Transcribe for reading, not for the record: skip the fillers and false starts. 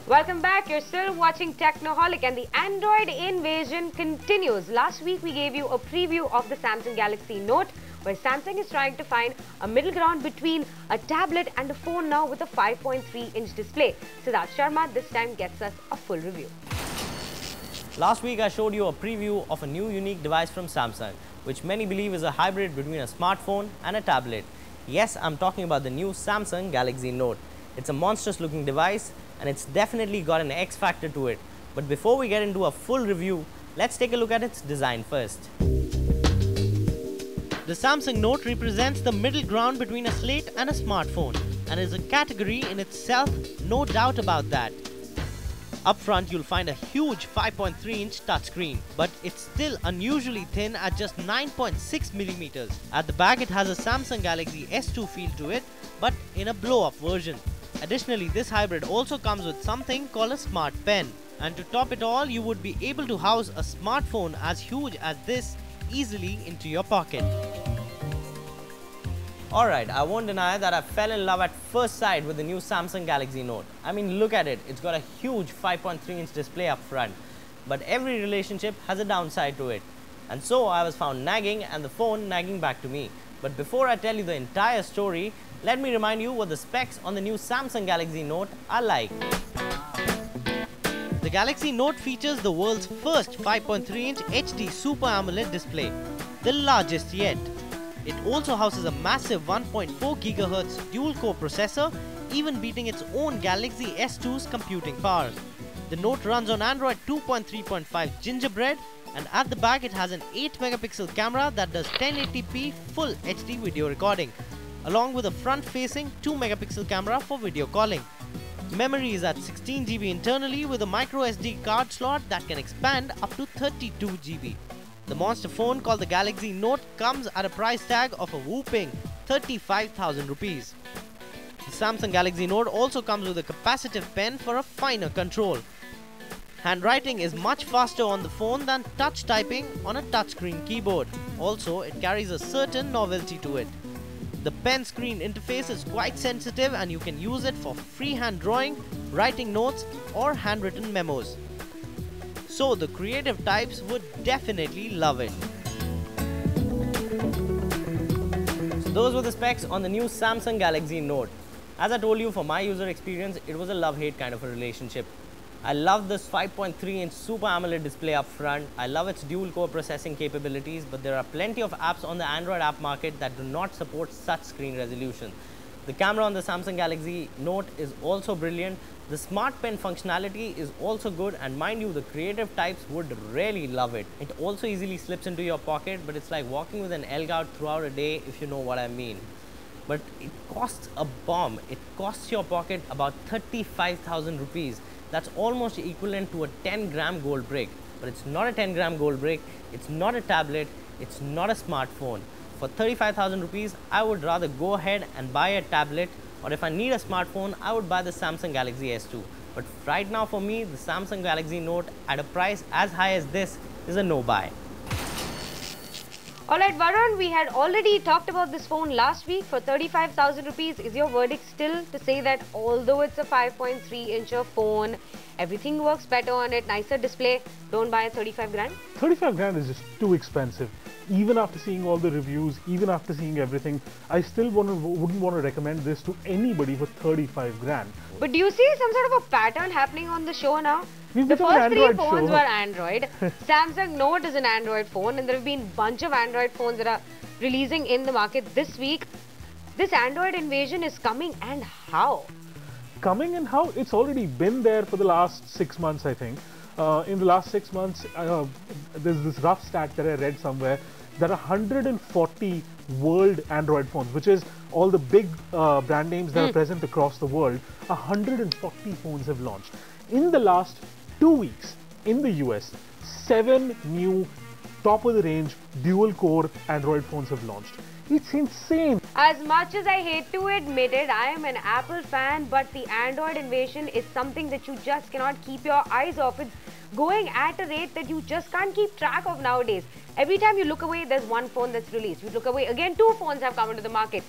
Welcome back. You're still watching Technoholik and the Android invasion continues. Last week we gave you a preview of the Samsung Galaxy Note, where Samsung is trying to find a middle ground between a tablet and a phone now with a 5.3-inch display. Siddharth Sharma this time gets us a full review. Last week I showed you a preview of a new unique device from Samsung, which many believe is a hybrid between a smartphone and a tablet. Yes, I'm talking about the new Samsung Galaxy Note. It's a monstrous looking device and it's definitely got an X factor to it. But before we get into a full review, let's take a look at its design first. The Samsung Note represents the middle ground between a slate and a smartphone and is a category in itself, no doubt about that. Up front, you'll find a huge 5.3-inch touchscreen, but it's still unusually thin at just 9.6mm. At the back, it has a Samsung Galaxy S2 feel to it, but in a blow-up version. Additionally, this hybrid also comes with something called a smart pen. And to top it all, you would be able to house a smartphone as huge as this easily into your pocket. Alright, I won't deny that I fell in love at first sight with the new Samsung Galaxy Note. I mean, look at it, it's got a huge 5.3-inch display up front. But every relationship has a downside to it. And so I was found nagging and the phone nagging back to me. But before I tell you the entire story, let me remind you what the specs on the new Samsung Galaxy Note are like. The Galaxy Note features the world's first 5.3-inch HD Super AMOLED display, the largest yet. It also houses a massive 1.4 GHz dual-core processor, even beating its own Galaxy S2's computing power. The Note runs on Android 2.3.5 Gingerbread, and at the back it has an 8-megapixel camera that does 1080p full HD video recording, along with a front-facing 2-megapixel camera for video calling. Memory is at 16 GB internally with a micro SD card slot that can expand up to 32 GB. The monster phone called the Galaxy Note comes at a price tag of a whopping 35,000 rupees. The Samsung Galaxy Note also comes with a capacitive pen for a finer control. Handwriting is much faster on the phone than touch typing on a touchscreen keyboard. Also, it carries a certain novelty to it. The pen screen interface is quite sensitive and you can use it for freehand drawing, writing notes or handwritten memos. So the creative types would definitely love it. So those were the specs on the new Samsung Galaxy Note. As I told you, for my user experience, it was a love-hate kind of a relationship. I love this 5.3-inch Super AMOLED display up front. I love its dual-core processing capabilities, but there are plenty of apps on the Android app market that do not support such screen resolution. The camera on the Samsung Galaxy Note is also brilliant. The smart pen functionality is also good, and mind you, the creative types would really love it. It also easily slips into your pocket, but it's like walking with an L-guard throughout a day, if you know what I mean. But it costs a bomb. It costs your pocket about 35,000 rupees. That's almost equivalent to a 10-gram gold brick. But it's not a 10-gram gold brick, it's not a tablet, it's not a smartphone. For 35,000 rupees, I would rather go ahead and buy a tablet, or if I need a smartphone, I would buy the Samsung Galaxy S2. But right now for me, the Samsung Galaxy Note at a price as high as this is a no-buy. Alright Varun, we had already talked about this phone last week for 35,000 rupees. Is your verdict still to say that although it's a 5.3-inch phone, everything works better on it, nicer display, don't buy a 35 grand? 35 grand is just too expensive. Even after seeing all the reviews, even after seeing everything, I still wouldn't want to recommend this to anybody for 35 grand. But do you see some sort of a pattern happening on the show now? We've The become an first three Android phones show. were Android. Samsung Note is an Android phone, and there have been a bunch of Android phones that are releasing in the market this week. This Android invasion is coming, and how? Coming and how? It's already been there for the last 6 months, I think. In the last 6 months, there's this rough stat that I read somewhere. There are 140 world Android phones, which is all the big brand names that are present across the world. 140 phones have launched. In the last 2 weeks, in the US, 7 new top-of-the-range dual-core Android phones have launched. It's insane. As much as I hate to admit it, I am an Apple fan, but the Android invasion is something that you just cannot keep your eyes off. It's going at a rate that you just can't keep track of nowadays. Every time you look away, there's one phone that's released. You look away, again, 2 phones have come into the market.